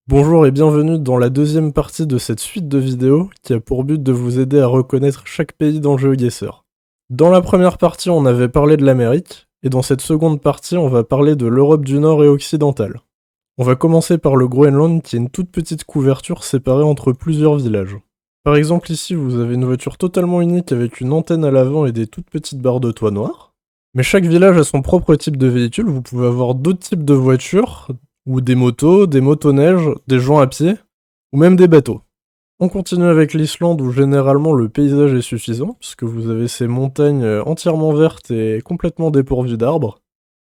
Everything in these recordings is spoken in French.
Bonjour et bienvenue dans la deuxième partie de cette suite de vidéos qui a pour but de vous aider à reconnaître chaque pays dans GeoGuessr. Dans la première partie, on avait parlé de l'Amérique, et dans cette seconde partie, on va parler de l'Europe du Nord et occidentale. On va commencer par le Groenland qui est une toute petite couverture séparée entre plusieurs villages. Par exemple ici, vous avez une voiture totalement unique avec une antenne à l'avant et des toutes petites barres de toit noires. Mais chaque village a son propre type de véhicule, vous pouvez avoir d'autres types de voitures, ou des motos, des motoneiges, des gens à pied, ou même des bateaux. On continue avec l'Islande où généralement le paysage est suffisant, puisque vous avez ces montagnes entièrement vertes et complètement dépourvues d'arbres.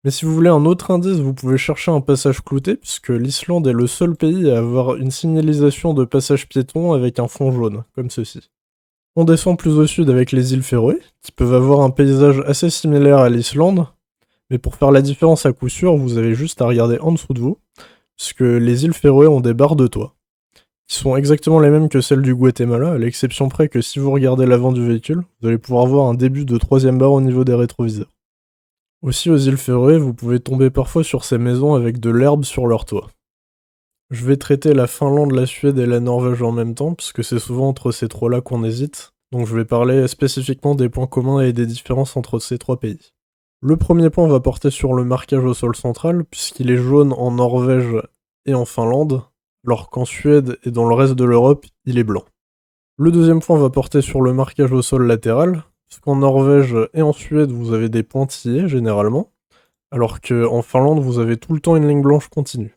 Mais si vous voulez un autre indice, vous pouvez chercher un passage clouté, puisque l'Islande est le seul pays à avoir une signalisation de passage piéton avec un fond jaune, comme ceci. On descend plus au sud avec les îles Féroé, qui peuvent avoir un paysage assez similaire à l'Islande, mais pour faire la différence à coup sûr, vous avez juste à regarder en dessous de vous, puisque les îles Féroé ont des barres de toit, qui sont exactement les mêmes que celles du Guatemala, à l'exception près que si vous regardez l'avant du véhicule, vous allez pouvoir voir un début de troisième barre au niveau des rétroviseurs. Aussi aux îles Féroé, vous pouvez tomber parfois sur ces maisons avec de l'herbe sur leur toit. Je vais traiter la Finlande, la Suède et la Norvège en même temps, puisque c'est souvent entre ces trois-là qu'on hésite, donc je vais parler spécifiquement des points communs et des différences entre ces trois pays. Le premier point va porter sur le marquage au sol central, puisqu'il est jaune en Norvège et en Finlande, alors qu'en Suède et dans le reste de l'Europe, il est blanc. Le deuxième point va porter sur le marquage au sol latéral, puisqu'en Norvège et en Suède, vous avez des pointillés généralement, alors qu'en Finlande, vous avez tout le temps une ligne blanche continue.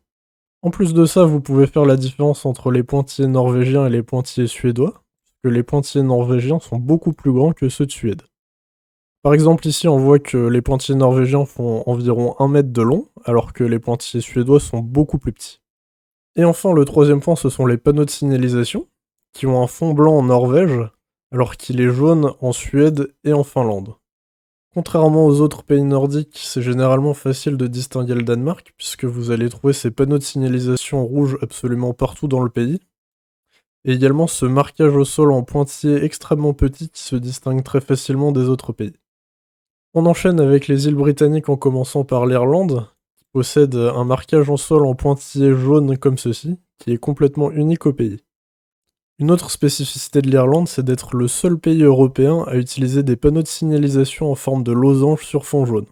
En plus de ça, vous pouvez faire la différence entre les pointillés norvégiens et les pointillés suédois, puisque les pointillés norvégiens sont beaucoup plus grands que ceux de Suède. Par exemple, ici, on voit que les pointillés norvégiens font environ 1 mètre de long, alors que les pointillés suédois sont beaucoup plus petits. Et enfin, le troisième point, ce sont les panneaux de signalisation, qui ont un fond blanc en Norvège, alors qu'il est jaune en Suède et en Finlande. Contrairement aux autres pays nordiques, c'est généralement facile de distinguer le Danemark, puisque vous allez trouver ces panneaux de signalisation rouges absolument partout dans le pays, et également ce marquage au sol en pointillés extrêmement petit qui se distingue très facilement des autres pays. On enchaîne avec les îles britanniques en commençant par l'Irlande, qui possède un marquage en sol en pointillés jaunes comme ceci, qui est complètement unique au pays. Une autre spécificité de l'Irlande, c'est d'être le seul pays européen à utiliser des panneaux de signalisation en forme de losange sur fond jaune.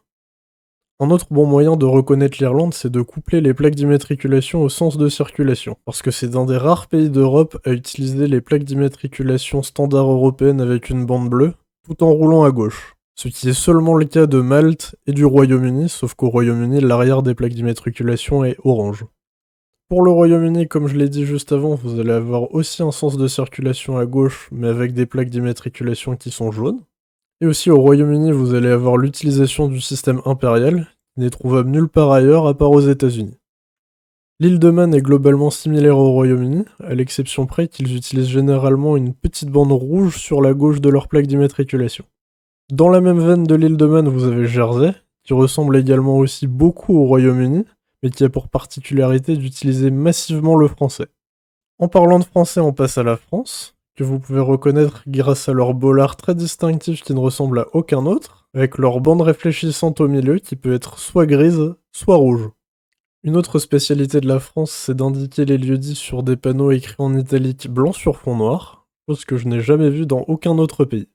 Un autre bon moyen de reconnaître l'Irlande, c'est de coupler les plaques d'immatriculation au sens de circulation, parce que c'est un des rares pays d'Europe à utiliser les plaques d'immatriculation standard européennes avec une bande bleue, tout en roulant à gauche. Ce qui est seulement le cas de Malte et du Royaume-Uni, sauf qu'au Royaume-Uni, l'arrière des plaques d'immatriculation est orange. Pour le Royaume-Uni, comme je l'ai dit juste avant, vous allez avoir aussi un sens de circulation à gauche, mais avec des plaques d'immatriculation qui sont jaunes. Et aussi au Royaume-Uni, vous allez avoir l'utilisation du système impérial, qui n'est trouvable nulle part ailleurs à part aux États-Unis. L'île de Man est globalement similaire au Royaume-Uni, à l'exception près qu'ils utilisent généralement une petite bande rouge sur la gauche de leur plaque d'immatriculation. Dans la même veine de l'île de Man, vous avez Jersey, qui ressemble également aussi beaucoup au Royaume-Uni, mais qui a pour particularité d'utiliser massivement le français. En parlant de français, on passe à la France, que vous pouvez reconnaître grâce à leur bollard très distinctif qui ne ressemble à aucun autre, avec leur bande réfléchissante au milieu qui peut être soit grise, soit rouge. Une autre spécialité de la France, c'est d'indiquer les lieux-dits sur des panneaux écrits en italique blanc sur fond noir, chose que je n'ai jamais vue dans aucun autre pays.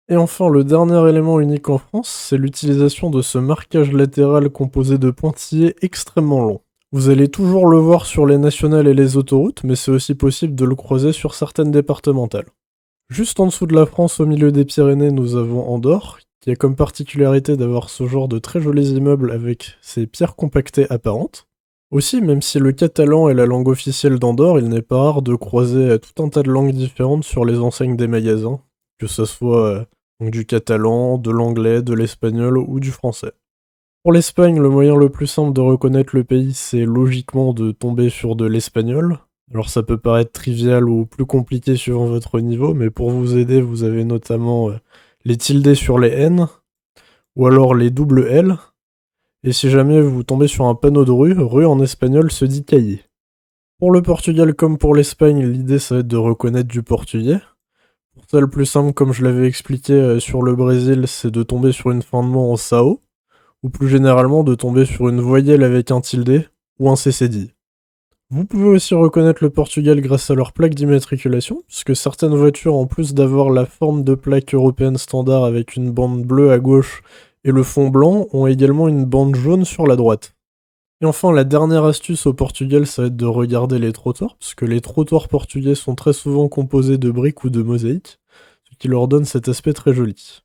Et enfin, le dernier élément unique en France, c'est l'utilisation de ce marquage latéral composé de pointillés extrêmement longs. Vous allez toujours le voir sur les nationales et les autoroutes, mais c'est aussi possible de le croiser sur certaines départementales. Juste en dessous de la France, au milieu des Pyrénées, nous avons Andorre, qui a comme particularité d'avoir ce genre de très jolis immeubles avec ces pierres compactées apparentes. Aussi, même si le catalan est la langue officielle d'Andorre, il n'est pas rare de croiser tout un tas de langues différentes sur les enseignes des magasins, que ce soit donc du catalan, de l'anglais, de l'espagnol ou du français. Pour l'Espagne, le moyen le plus simple de reconnaître le pays, c'est logiquement de tomber sur de l'espagnol. Alors ça peut paraître trivial ou plus compliqué suivant votre niveau, mais pour vous aider, vous avez notamment les tildes sur les N, ou alors les double L, et si jamais vous tombez sur un panneau de rue en espagnol se dit cahier. Pour le Portugal comme pour l'Espagne, l'idée ça va être de reconnaître du portugais. Pour ça, le plus simple, comme je l'avais expliqué sur le Brésil, c'est de tomber sur une fin de mot en SAO, ou plus généralement de tomber sur une voyelle avec un tilde ou un CCD. Vous pouvez aussi reconnaître le Portugal grâce à leur plaque d'immatriculation, puisque certaines voitures, en plus d'avoir la forme de plaque européenne standard avec une bande bleue à gauche et le fond blanc, ont également une bande jaune sur la droite. Et enfin, la dernière astuce au Portugal, ça va être de regarder les trottoirs, puisque les trottoirs portugais sont très souvent composés de briques ou de mosaïques, ce qui leur donne cet aspect très joli.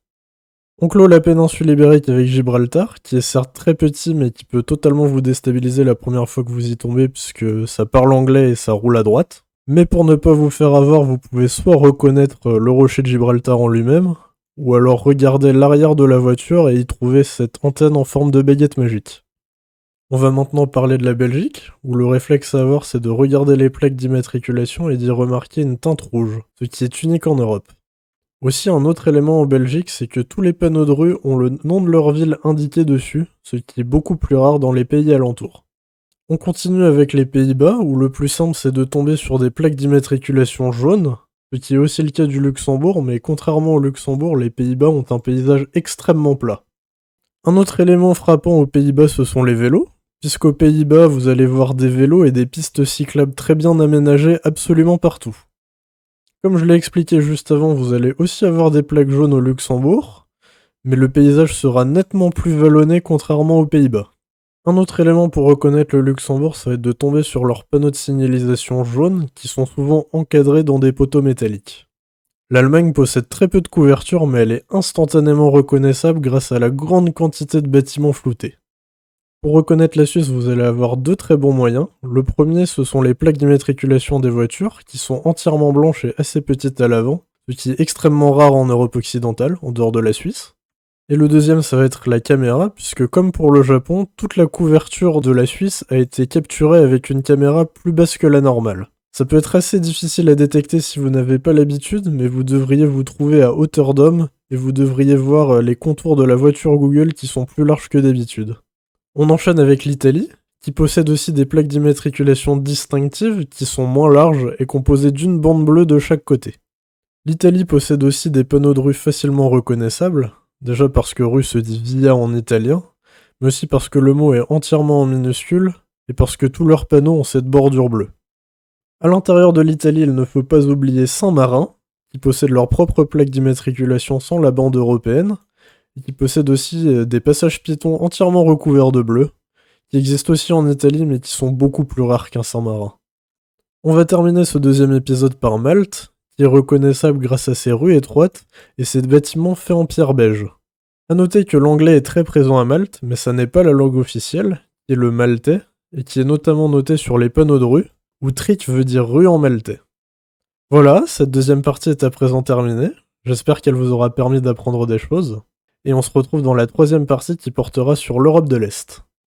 On clôt la péninsule ibérique avec Gibraltar, qui est certes très petit mais qui peut totalement vous déstabiliser la première fois que vous y tombez puisque ça parle anglais et ça roule à droite. Mais pour ne pas vous faire avoir, vous pouvez soit reconnaître le rocher de Gibraltar en lui-même, ou alors regarder l'arrière de la voiture et y trouver cette antenne en forme de baguette magique. On va maintenant parler de la Belgique, où le réflexe à avoir c'est de regarder les plaques d'immatriculation et d'y remarquer une teinte rouge, ce qui est unique en Europe. Aussi, un autre élément en Belgique, c'est que tous les panneaux de rue ont le nom de leur ville indiqué dessus, ce qui est beaucoup plus rare dans les pays alentours. On continue avec les Pays-Bas, où le plus simple c'est de tomber sur des plaques d'immatriculation jaunes, ce qui est aussi le cas du Luxembourg, mais contrairement au Luxembourg, les Pays-Bas ont un paysage extrêmement plat. Un autre élément frappant aux Pays-Bas, ce sont les vélos, puisqu'aux Pays-Bas, vous allez voir des vélos et des pistes cyclables très bien aménagées absolument partout. Comme je l'ai expliqué juste avant, vous allez aussi avoir des plaques jaunes au Luxembourg, mais le paysage sera nettement plus vallonné contrairement aux Pays-Bas. Un autre élément pour reconnaître le Luxembourg, ça va être de tomber sur leurs panneaux de signalisation jaunes qui sont souvent encadrés dans des poteaux métalliques. L'Allemagne possède très peu de couverture, mais elle est instantanément reconnaissable grâce à la grande quantité de bâtiments floutés. Pour reconnaître la Suisse, vous allez avoir deux très bons moyens. Le premier, ce sont les plaques d'immatriculation des voitures, qui sont entièrement blanches et assez petites à l'avant, ce qui est extrêmement rare en Europe occidentale, en dehors de la Suisse. Et le deuxième, ça va être la caméra, puisque comme pour le Japon, toute la couverture de la Suisse a été capturée avec une caméra plus basse que la normale. Ça peut être assez difficile à détecter si vous n'avez pas l'habitude, mais vous devriez vous trouver à hauteur d'homme, et vous devriez voir les contours de la voiture Google qui sont plus larges que d'habitude. On enchaîne avec l'Italie, qui possède aussi des plaques d'immatriculation distinctives qui sont moins larges et composées d'une bande bleue de chaque côté. L'Italie possède aussi des panneaux de rue facilement reconnaissables, déjà parce que rue se dit via en italien, mais aussi parce que le mot est entièrement en minuscules et parce que tous leurs panneaux ont cette bordure bleue. À l'intérieur de l'Italie, il ne faut pas oublier Saint-Marin, qui possède leur propre plaque d'immatriculation sans la bande européenne, et qui possède aussi des passages piétons entièrement recouverts de bleu, qui existent aussi en Italie mais qui sont beaucoup plus rares qu'un Saint-Marin. On va terminer ce deuxième épisode par Malte, qui est reconnaissable grâce à ses rues étroites et ses bâtiments faits en pierre beige. A noter que l'anglais est très présent à Malte, mais ça n'est pas la langue officielle, qui est le maltais, et qui est notamment noté sur les panneaux de rue, où trick veut dire rue en maltais. Voilà, cette deuxième partie est à présent terminée, j'espère qu'elle vous aura permis d'apprendre des choses, et on se retrouve dans la troisième partie qui portera sur l'Europe de l'Est.